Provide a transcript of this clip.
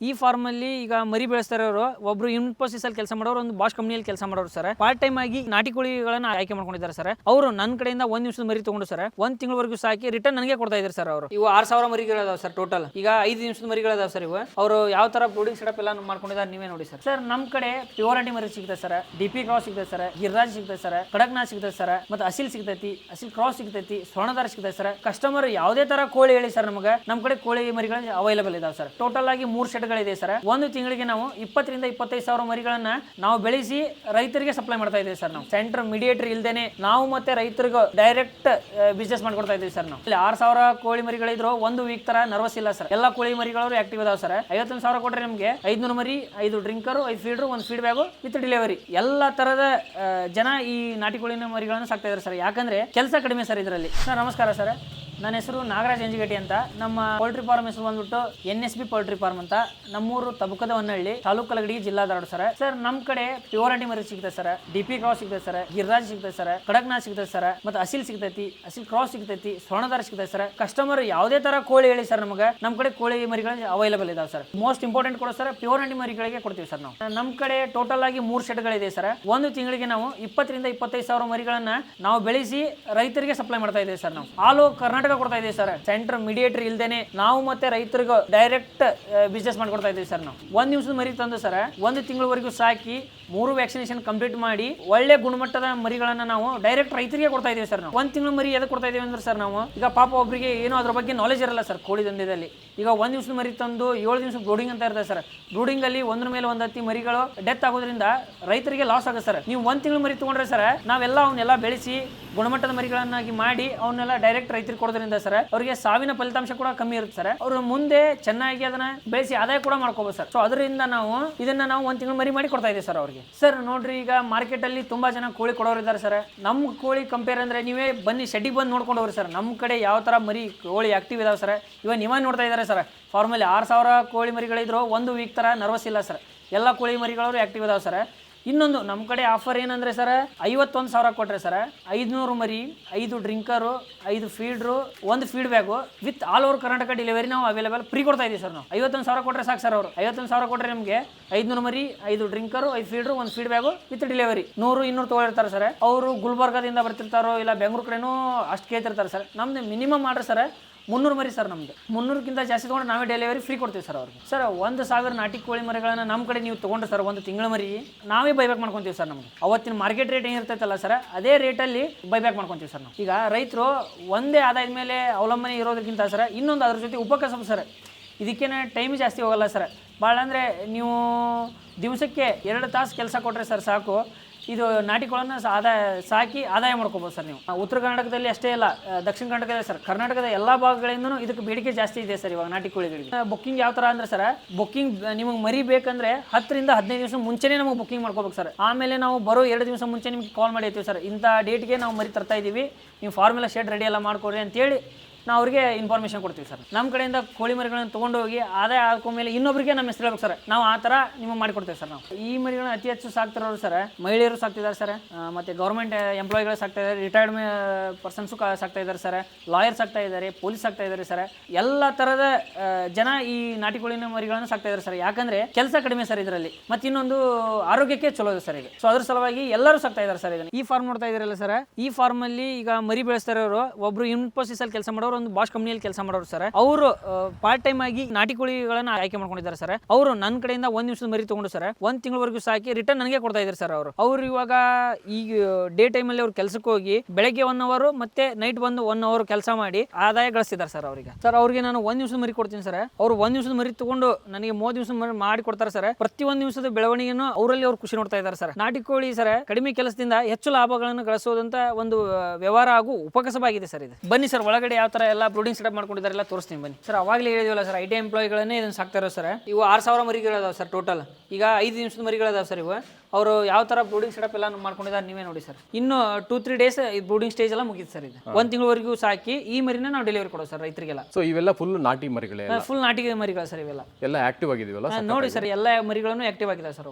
ಈ ಫಾರ್ಮ್ ಅಲ್ಲಿ ಈಗ ಮರಿ ಬೆಳೆಸ್ತಾರೆ ಅವರು ಒಬ್ರು ಇನ್ಫೋಸಿಸ್ ಅಲ್ಲಿ ಕೆಲಸ ಮಾಡೋರು, ಒಂದು ಬಾಷ್ ಕಂಪನಿಯಲ್ಲಿ ಕೆಲಸ ಮಾಡೋರು ಸರ್. ಪಾರ್ಟ್ ಟೈಮ್ ಆಗಿ ನಾಟಿ ಕೋಳಿಗಳನ್ನ ಆಯ್ಕೆ ಮಾಡ್ಕೊಂಡಿದ್ದಾರೆ ಸರ್. ಅವರು ನನ್ನ ಕಡೆಯಿಂದ 1 ನಿಮಿಷದ ಮರಿ ತಗೊಂಡು ಸರ್ 1 ತಿಂಗಳವರೆಗೂ ಸಾಕಿ ರಿಟರ್ನ್ ನನಗೆ ಕೊಡ್ತಾ ಇದ್ದಾರೆ ಸರ್. ಅವರು ಇವು 6000 ಮರಿಗಳಿದಾವೆ ಸರ್ ಟೋಟಲ್. ಈಗ 5 ನಿಮಿಷದ ಮರಿಗಳಿದಾವೆ ಸರ್. ಇವು ಅವರು ಯಾವ ತರ ಬ್ರೂಡಿಂಗ್ ಸೆಟಪ್ ಎಲ್ಲ ಮಾಡ್ಕೊಂಡಿದ್ದಾರೆ ನೀವೇ ನೋಡಿ ಸರ್. ಸರ್ ನಮ್ಮ ಕಡೆ ಪ್ಯೂರ್ ಅಂಟಿ ಮರಿ ಸಿಗುತ್ತೆ ಸರ್, ಡಿಪಿ ಕ್ರಾಸ್ ಸಿಗುತ್ತೆ ಸರ್, ಗಿರ್ರಾಜ್ ಸಿಗುತ್ತೆ ಸರ್, ಕಡಕ್ನಾಥ್ ಸಿಗುತ್ತೆ ಸರ್, ಮತ್ತೆ ಅಸಿಲ್ ಸಿಗ್ತೈತಿ, ಅಸಿಲ್ ಕ್ರಾಸ್ ಸಿಗ್ತೈತಿ, ಸ್ವರ್ಣದಾರ ಸಿಗುತ್ತೆ ಸರ್. ಕಸ್ಟಮರ್ ಯಾವುದೇ ತರ ಕೋಳಿ ಹೇಳಿ ಸರ್ ನಮಗೆ ನಮ್ಮ ಕಡೆ ಕೋಳಿ ಮರಿಗಳು ಅವೈಲೇಬಲ್ ಇದಾವೆ ಸರ್. ಟೋಟಲ್ ಆಗಿ 3 ಸೆಟ್ಗಳಿದೆ ಸರ್. ಒಂದು ತಿಂಗಳಿಗೆ ನಾವು 20 ರಿಂದ 25 ಸಾವಿರ ಮರಿಗಳನ್ನ ನಾವು ಬೆಳೆಸಿ ರೈತರಿಗೆ ಸಪ್ಲೈ ಮಾಡ್ತಾ ಇದ್ದೀವಿ ಸರ್. ನಾವು ಸೆಂಟರ್ ಮೀಡಿಯೇಟರ್ ಇಲ್ದೇನೆ ನಾವು ಮತ್ತೆ ರೈತರಿಗೆ ಡೈರೆಕ್ಟ್ ಬಿಸ್ನೆಸ್ ಮಾಡ್ಕೊಡ್ತಾ ಇದ್ದೀವಿ ಸರ್. ನಾವು ಇಲ್ಲಿ 6000 ಕೋಳಿ ಮರಿಗಳಿದ್ರು 1 ವೀಕ್ ತರ ನರ್ವಸ್ ಇಲ್ಲ ಸರ್. ಎಲ್ಲ ಕೋಳಿ ಮರಿಗಳು ಆಕ್ಟಿವ್ ಇದಾವೆ ಸರ್. 51,000 ಕೊಟ್ರೆ ನಿಮಗೆ 500 ಮರಿ, 5 drinker, 5 feeder, 1 feed bag with delivery. ಎಲ್ಲ ತರದ ಜನ ಈ ನಾಟಿ ಕೋಳಿನ ಮರಿಗಳನ್ನು ಸಾಕ್ತಾ ಇದ್ದಾರೆ ಸರ್. ಯಾಕಂದ್ರೆ ಕೆಲಸ ಕಡಿಮೆ ಸರ್ ಇದರಲ್ಲಿ. ಸರ್ ನಮಸ್ಕಾರ ಸರ್, ನನ್ನ ಹೆಸರು ನಾಗರಾಜ್ ಎಂಜಿಗಟ್ಟಿ ಅಂತ. ನಮ್ಮ ಪೌಲ್ಟ್ರಿ ಫಾರ್ಮ್ ಹೆಸರು ಬಂದ್ಬಿಟ್ಟು NSB ಪೌಲ್ಟ್ರಿ ಫಾರ್ಮ್ ಅಂತ. ನಮ್ಮೂರು ತಬಕದ ಹೊನ್ನಳ್ಳಿ, ತಾಲೂಕು ಕಲಗಡಿ, ಜಿಲ್ಲಾ ಧಾರವಾಡ ಸರ್. ಸರ್ ನಮ್ಮ ಕಡೆ ಪ್ಯೂರ್ ಅಂಟಿ ಮರಿ ಸಿಗುತ್ತೆ ಸರ್, ಡಿಪಿ ಕ್ರಾಸ್ ಸಿಗುತ್ತೆ ಸರ್, ಗಿರ್ರಾಜ್ ಸಿಗುತ್ತೆ ಸರ್, ಕಡಕ್ನಾಥ್ ಸಿಗುತ್ತೆ ಸರ್, ಮತ್ತೆ ಅಸಿಲ್ ಸಿಗ್ತೈತಿ, ಅಸಿಲ್ ಕ್ರಾಸ್ ಸಿಗ್ತೈತಿ, ಸ್ವರ್ಣದಾರ ಸಿಗುತ್ತೆ ಸರ್. ಕಸ್ಟಮರ್ ಯಾವುದೇ ತರ ಕೋಳಿ ಹೇಳಿ ಸರ್ ನಮಗೆ ನಮ್ಮ ಕಡೆ ಕೋಳಿ ಮರಿಗಳು ಅವೈಲೇಬಲ್ ಇದಾವೆ ಸರ್. ಮೋಸ್ಟ್ ಇಂಪಾರ್ಟೆಂಟ್ ಕೊಡೋ ಸರ್ ಪ್ಯೂರ್ ಅಂಟಿ ಮರಿಗಳಿಗೆ ಕೊಡ್ತೀವಿ ಸರ್ ನಾವು. ನಮ್ಮ ಕಡೆ ಟೋಟಲ್ ಆಗಿ 3 ಸೆಟ್ಗಳಿದೆ ಸರ್. ಒಂದು ತಿಂಗಳಿಗೆ ನಾವು 20 ರಿಂದ 25 ಸಾವಿರ ಮರಿಗಳನ್ನ ನಾವು ಬೆಳೆಸಿ ರೈತರಿಗೆ ಸಪ್ಲೈ ಮಾಡ್ತಾ ಇದ್ದೀವಿ ಸರ್. ನಾವು ಆಲ್ ಓವರ್ ಕರ್ನಾಟಕ ಕೊಡ್ತಾ ಇದೀವಿ ಸರ್. ಸೆಂಟರ್ ಮೀಡಿಯೇಟರ್ ಇಲ್ದೇನೆ ನಾವು ಮತ್ತೆ ರೈತರಿಗೆ ಡೈರೆಕ್ಟ್ ಬಿಸ್ನೆಸ್ ಮಾಡ್ಕೊಡ್ತಾ ಇದೀವಿ ಸರ್. ನಾವು 1 ನಿಮಿಷದ ಮರಿ ತಂದು ಸರ್ 1 ತಿಂಗಳವರೆಗೂ ಸಾಕಿ 3 ವ್ಯಾಕ್ಸಿನೇಷನ್ ಕಂಪ್ಲೀಟ್ ಮಾಡಿ ಒಳ್ಳೆ ಗುಣಮಟ್ಟದ ಮರಿಗಳನ್ನ ನಾವು ಡೈರೆಕ್ಟ್ ರೈತರಿಗೆ ಕೊಡ್ತಾ ಇದೀವಿ ಸರ್. ನಾವು 1 ತಿಂಗಳ ಮರಿ ಎದಕ್ಕೆ ಕೊಡ್ತಾ ಇದೀವಿ ಅಂದ್ರೆ ಸರ್, ನಾವು ಈಗ ಪಾಪ ಒಬ್ಬರಿಗೆ ಏನೋ ಅದ್ರ ಬಗ್ಗೆ ನಾಲೆಜ್ ಇರಲ್ಲ ಸರ್ ಕೋಳಿ ದಂಧೆಯಲ್ಲಿ. ಈಗ 1 ನಿಮಿಷದ ಮರಿ ತಂದು 7 ದಿವಸ ಬ್ರೂಡಿಂಗ್ ಅಂತ ಇರ್ತದೆ ಸರ್. ಬ್ರೂಡಿಂಗ್ ಅಲ್ಲಿ ಒಂದ್ರ ಮೇಲೆ ಒಂದು ಹತ್ತಿ ಮರಿಗಳು ಡೆತ್ ಆಗೋದ್ರಿಂದ ರೈತರಿಗೆ ಲಾಸ್ ಆಗುತ್ತೆ ಸರ್. ನೀವು 1 ತಿಂಗಳ ಮರಿ ತಗೊಂಡ್ರೆ ಸರ್ ನಾವೆಲ್ಲ ಅವನ್ನೆಲ್ಲ ಬೆಳೆಸಿ ಗುಣಮಟ್ಟದ ಮರಿಗಳನ್ನಾಗಿ ಮಾಡಿ ಅವನ್ನೆಲ್ಲ ಡೈರೆಕ್ಟ್ ರೈತರಿಗೆ ಕೊಡೋದ್ರಿಂದ ಸರ್ ಅವರಿಗೆ ಸಾವಿನ ಫಲಿತಾಂಶ ಕೂಡ ಕಮ್ಮಿ ಇರುತ್ತೆ ಸರ್. ಅವರು ಮುಂದೆ ಚೆನ್ನಾಗಿ ಅದನ್ನ ಬೆಳೆಸಿ ಆದಾಯ ಕೂಡ ಮಾಡ್ಕೋಬಹುದು ಸರ್. ಸೊ ಅದರಿಂದ ನಾವು ಇದನ್ನ 1 ತಿಂಗಳು ಮರಿ ಮಾಡಿ ಕೊಡ್ತಾ ಇದ್ದೀವಿ ಸರ್ ಅವ್ರಿಗೆ. ಸರ್ ನೋಡ್ರಿ, ಈಗ ಮಾರ್ಕೆಟ್ ಅಲ್ಲಿ ತುಂಬಾ ಜನ ಕೋಳಿ ಕೊಡೋರು ಇದ್ದಾರೆ ಸರ್. ನಮ್ಮ ಕೋಳಿ ಕಂಪೇರ್ ಅಂದ್ರೆ ನೀವೇ ಬನ್ನಿ ಶೆಡ್ಡಿಗೆ ಬಂದು ನೋಡ್ಕೊಂಡು ಹೋಗ್ರಿ ಸರ್. ನಮ್ಮ ಕಡೆ ಯಾವ ತರ ಮರಿ ಕೋಳಿ ಆಕ್ಟಿವ್ ಇದಾವೆ ಸರ್. ಇವಾಗ ನೀವೇ ನೋಡ್ತಾ ಇದ್ದಾರೆ ಸರ್. ಫಾರ್ಮಲ್ಲಿ 6000 ಕೋಳಿ ಮರಿಗಳಿದ್ರು 1 ವೀಕ್ ತರ ನರ್ವಸ್ ಇಲ್ಲ ಸರ್. ಎಲ್ಲ ಕೋಳಿ ಮರಿಗಳು ಆಕ್ಟಿವ್ ಇದಾವೆ ಸರ್. ಇನ್ನೊಂದು ನಮ್ಮ ಕಡೆ ಆಫರ್ ಏನಂದ್ರೆ ಸರ್, 51,000 ಕೊಟ್ರೆ ಸರ್ 500 ಮರಿ, 5 drinker, 5 feeder, 1 feed bag with all over Karnataka delivery ನಾವು ಅವೈಲೇಬಲ್ ಫ್ರೀ ಕೊಡ್ತಾ ಇದೀವಿ ಸರ್. ನಾವು 51,000 ಕೊಟ್ರೆ ಸಾಕು ಸರ್. ಅವರು 51,000 ಕೊಟ್ರೆ ನಮಗೆ 500 ಮರಿ, 5 drinker, 5 feeder, 1 feed bag with delivery. 100-200 ತೊಗೊಳಿರ್ತಾರೆ ಸರ್. ಅವರು ಗುಲ್ಬರ್ಗದಿಂದ ಬರ್ತಿರ್ತಾರೋ ಇಲ್ಲ ಬೆಂಗಳೂರು ಕಡೆನೂ ಅಷ್ಟು ಕೇಳ್ತಿರ್ತಾರೆ ಸರ್. ನಮ್ದು ಮಿನಿಮಮ್ ಮಾಡ್ರೆ ಸರ್ 300 ಮರಿ ಸರ್. ನಮ್ದು 300ಕ್ಕಿಂತ ಜಾಸ್ತಿ ತೊಗೊಂಡು ನಾವೇ ಡೆಲಿವರಿ ಫ್ರೀ ಕೊಡ್ತೀವಿ ಸರ್ ಅವ್ರಿಗೆ. ಸರ್ 1,000 ನಾಟಿ ಕೋಳಿ ಮರಿಗಳನ್ನ ನಮ್ಮ ಕಡೆ ನೀವು ತೊಗೊಂಡ್ರೆ ಸರ್ 1 ತಿಂಗಳ ಮರಿ ನಾವೇ ಬೈಬ್ಯಾಕ್ ಮಾಡ್ಕೊತೀವಿ ಸರ್. ನಮ್ಗೆ ಅವತ್ತಿನ ಮಾರ್ಕೆಟ್ ರೇಟ್ ಏನಿರ್ತೈತಲ್ಲ ಸರ್ ಅದೇ ರೇಟಲ್ಲಿ ಬೈಬ್ಯಾಕ್ ಮಾಡ್ಕೊತೀವಿ ಸರ್ ನಾವು. ಈಗ ರೈತರು ಒಂದೇ ಆದಾಯದ ಮೇಲೆ ಅವಲಂಬನೆ ಇರೋದಕ್ಕಿಂತ ಸರ್ ಇನ್ನೊಂದು ಅದ್ರ ಜೊತೆ ಉಪಕಸಬ ಸರ್. ಇದಕ್ಕೇನೆ ಟೈಮ್ ಜಾಸ್ತಿ ಹೋಗಲ್ಲ ಸರ್. ಭಾಳ ಅಂದರೆ ನೀವು ದಿವಸಕ್ಕೆ 2 ತಾಸು ಕೆಲಸ ಕೊಟ್ಟರೆ ಸರ್ ಸಾಕು. ಇದು ನಾಟಿ ಕೋಳನ್ನ ಸಾಕಿ ಆದಾಯ ಮಾಡ್ಕೋಬೋದು ಸರ್ ನೀವು. ಉತ್ತರ ಕರ್ನಾಟಕದಲ್ಲಿ ಅಷ್ಟೇ ಇಲ್ಲ, ದಕ್ಷಿಣ ಕರ್ನಾಟಕದಲ್ಲಿ ಸರ್, ಕರ್ನಾಟಕದ ಎಲ್ಲ ಭಾಗಗಳಿಂದನೂ ಇದಕ್ಕೆ ಬೇಡಿಕೆ ಜಾಸ್ತಿ ಇದೆ ಸರ್ ಇವಾಗ ನಾಟಿ ಕೋಳಿಗಳಿಗೆ. ಬುಕ್ಕಿಂಗ್ ಯಾವ ಥರ ಅಂದ್ರೆ ಸರ್, ಬುಕ್ಕಿಂಗ್ ನಿಮಗೆ ಮರಿ ಬೇಕಂದ್ರೆ 10 ರಿಂದ 15 ದಿವಸ ಮುಂಚೆನೇ ನಮಗೆ ಬುಕ್ಕಿಂಗ್ ಮಾಡ್ಕೋಬೇಕು ಸರ್. ಆಮೇಲೆ ನಾವು ಬರೋ 2 ದಿವಸ ಮುಂಚೆ ನಿಮ್ಗೆ ಕಾಲ್ ಮಾಡಿರ್ತೀವಿ ಸರ್, ಇಂಥ ಡೇಟ್ಗೆ ನಾವು ಮರಿ ತರ್ತಾ ಇದ್ದೀವಿ, ನೀವು ಫಾರ್ಮೆಲ್ಲ ಶೆಡ್ ರೆಡಿ ಎಲ್ಲ ಮಾಡ್ಕೊಡ್ರಿ ಅಂತೇಳಿ ನಾವು ಅವ್ರಿಗೆ ಇನ್ಫಾರ್ಮೇಷನ್ ಕೊಡ್ತೀವಿ ಸರ್. ನಮ್ಮ ಕಡೆಯಿಂದ ಕೋಳಿ ಮರಿಗಳನ್ನು ತೊಗೊಂಡು ಹೋಗಿ ಆದಾಯ ಹಾಕೊಂಡ್ಮೇಲೆ ಇನ್ನೊಬ್ಬರಿಗೆ ನಮ್ಮ ಹೆಸರು ಹೇಳ್ಬೇಕು ಸರ್. ನಾವು ಆ ಥರ ನಿಮಗೆ ಮಾಡಿಕೊಡ್ತೀವಿ ಸರ್. ನಾವು ಈ ಮರಿಗಳನ್ನ ಅತಿ ಹೆಚ್ಚು ಸಾಕ್ತಿರೋರು ಸರ್ ಮಹಿಳೆಯರು ಸಾಕ್ತಿದ್ದಾರೆ ಸರ್, ಮತ್ತು ಗೌರ್ಮೆಂಟ್ ಎಂಪ್ಲಾಯಿಗಳು ಸಾಕ್ತಾ ಇದ್ದಾರೆ, ರಿಟೈರ್ಡ್ ಪರ್ಸನ್ಸು ಸಾಕ್ತಾ ಇದ್ದಾರೆ ಸರ್, ಲಾಯರ್ಸ್ ಸಾಕ್ತಾ ಇದ್ದಾರೆ, ಪೊಲೀಸ್ ಸಾಕ್ತಾ ಇದ್ದಾರೆ ಸರ್. ಎಲ್ಲ ಥರದ ಜನ ಈ ನಾಟಿ ಕೋಳಿನ ಮರಿಗಳನ್ನು ಸಾಕ್ತಾ ಇದ್ದಾರೆ ಸರ್. ಯಾಕಂದ್ರೆ ಕೆಲಸ ಕಡಿಮೆ ಸರ್ ಇದರಲ್ಲಿ, ಮತ್ತು ಇನ್ನೊಂದು ಆರೋಗ್ಯಕ್ಕೆ ಚಲೋ ಇದೆ ಸರ್ ಇದು. ಸೊ ಅದ್ರ ಸಲುವಾಗಿ ಎಲ್ಲರೂ ಸಾಕ್ತಾ ಇದ್ದಾರೆ ಸರ್ ಇದನ್ನು. ಈ ಫಾರ್ಮ್ ನೋಡ್ತಾ ಇದ್ದಾರಲ್ಲ ಸರ್, ಈ ಫಾರ್ಮ್ ಅಲ್ಲಿ ಈಗ ಮರಿ ಬೆಳೆಸ್ತಾ ಇರೋರು ಒಬ್ರು ಇನ್ಫೋಸಿಸ್ ಅಲ್ಲಿ ಕೆಲಸ ಮಾಡೋರು, ಒಂದು ಬಾಷ್ ಕಂಪನಿಯಲ್ಲಿ ಕೆಲಸ ಮಾಡೋರು ಸರ್. ಅವರು ಪಾರ್ಟ್ ಟೈಮ್ ಆಗಿ ನಾಟಿ ಕೋಳಿಗಳನ್ನ ಆಯ್ಕೆ ಮಾಡ್ಕೊಂಡಿದ್ದಾರೆ ಸರ್. ಅವರು ನನ್ನ ಕಡೆಯಿಂದ 1 ನಿಮಿಷದ ಮರಿ ತಗೊಂಡು ಸರ್ 1 ತಿಂಗಳವರೆಗೂ ಸಾಕಿ ರಿಟರ್ನ್ ನನಗೆ ಕೊಡ್ತಾ ಇದ್ದಾರೆ ಸರ್. ಅವರು ಇವಾಗ ಈಗ ಡೇ ಟೈಮ್ ಅಲ್ಲಿ ಅವ್ರು ಕೆಲಸಕ್ಕೆ ಹೋಗಿ ಬೆಳಗ್ಗೆ 1 ಅವರ್ ಮತ್ತೆ ನೈಟ್ ಬಂದು 1 ಅವರ್ ಕೆಲಸ ಮಾಡಿ ಆದಾಯ ಗಳಿಸ್ತಿದ್ದಾರೆ ಸರ್ ಅವರಿಗೆ. ಸರ್ ಅವ್ರಿಗೆ ನಾನು 1 ನಿಮಿಷದ ಮರಿ ಕೊಡ್ತೀನಿ ಸರ್. ಅವ್ರು 1 ನಿಮಿಷದ ಮರಿ ತಗೊಂಡು ನನಗೆ 30 ದಿವಸ ಮಾಡಿ ಕೊಡ್ತಾರೆ ಸರ್. ಪ್ರತಿ 1 ನಿಮಿಷದ ಬೆಳವಣಿಗೆಯನ್ನು ಅವರಲ್ಲಿ ಅವ್ರು ಖುಷಿ ನೋಡ್ತಾ ಇದ್ದಾರೆ ಸರ್. ನಾಟಿ ಕೋಳಿ ಸರ್ ಕಡಿಮೆ ಕೆಲಸದಿಂದ ಹೆಚ್ಚು ಲಾಭಗಳನ್ನು ಗಳಿಸೋದಂತ ಒಂದು ವ್ಯವಹಾರ ಹಾಗೂ ಉಪಕಸಬಾಗಿದೆ ಸರ್ ಇದು. ಬನ್ನಿ ಸರ್, ಒಳಗಡೆ ಯಾವ ತರ ಎಲ್ಲ ಬ್ರೂಡಿಂಗ್ ಸೆಟಪ್ ಮಾಡ್ಕೊಂಡಿದ್ದಾರೆ ಎಲ್ಲ ತೋರಿಸ್ತೀನಿ ಬನ್ನಿ ಸರ್. ಅವಾಗಲೇ ಹೇಳಿದ್ವಲ್ಲ ಸರ್, IT ಎಂಪ್ಲಾಯಿಗಳನ್ನೇ ಇದನ್ನು ಸಾಕ್ತಾ ಇರೋ ಸರ್. ಇವು 6000 ಮರಿಗಳಿದಾವೆ ಸರ್ ಟೋಟಲ್. ಈಗ 5 ನಿಮಿಷದ ಮರಿಗಳಿದಾವೆ ಸರ್. ಇವು ಅವರು ಯಾವ ತರ ಬ್ರೂಡಿಂಗ್ ಸೆಟಪ್ ಎಲ್ಲ ಮಾಡ್ಕೊಂಡಿದ್ದಾರೆ ನೀವೇ ನೋಡಿ ಸರ್. ಇನ್ನು 2-3 ಡೇಸ್ ಬ್ರೂಡಿಂಗ್ ಸ್ಟೇಜ್ ಎಲ್ಲ ಮುಗಿತು ಸರ್. ಇದು 1 ತಿಂಗಳವರೆಗೂ ಸಾಕಿ ಈ ಮರಿನ ನಾವು ಡೆಲಿವರಿ ಕೊಡೋದು ಸರ್ ರೈತರಿಗೆಲ್ಲ. ಸೊ ಇವೆಲ್ಲ ಫುಲ್ ನಾಟಿ ಮರಿಗಳೇ? ಫುಲ್ ನಾಟಿ ಮರಿಗಳು ಸರ್. ಇವೆಲ್ಲ ಎಲ್ಲ ಆಕ್ಟಿವ್ ಆಗಿದೆಯಲ್ಲ ನೋಡಿ ಸರ್, ಎಲ್ಲ ಮರಿಗಳನ್ನು ಆಕ್ಟಿವ್ ಆಗಿದಾವೆ ಸರ್.